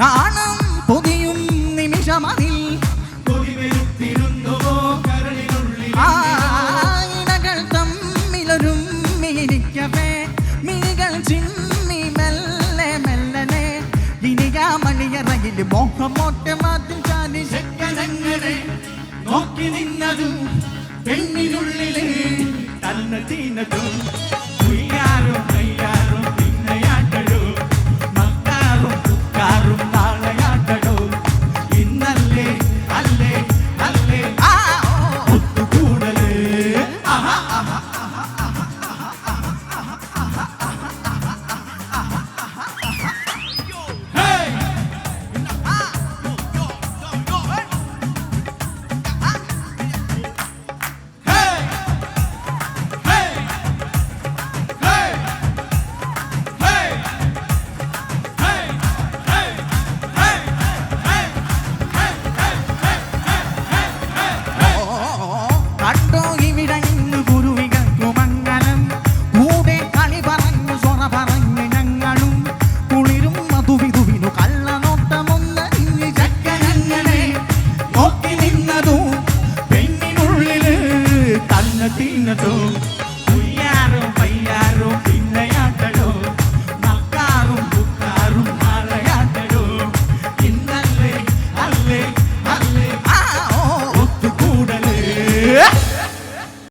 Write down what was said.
നാണം പൊതിയും നിമിഷമതിൽ ഇണകൾ തമ്മിലൊരും മിനിക്കവേ മിനികൾ ചിമ്മി മെല്ലെ മെല്ലനെ ഇനിയാമണിയറയിൽ മോഹമോട്ടെ മാറ്റും ചാലി ചെക്കനങ്ങളെ നോക്കി നിന്നതും പെണ്ണിനുള്ളിലെ തന്നെ തീനതും ഉയ്യാറും കയ്യാറും പിന്നയാട്ടടോ മക്കാറും കുക്കാറും നാളെയാട്ടടോ ഇന്നല്ലേ അല്ലേ അല്ലേ ഒത്തുകൂടലേ Tino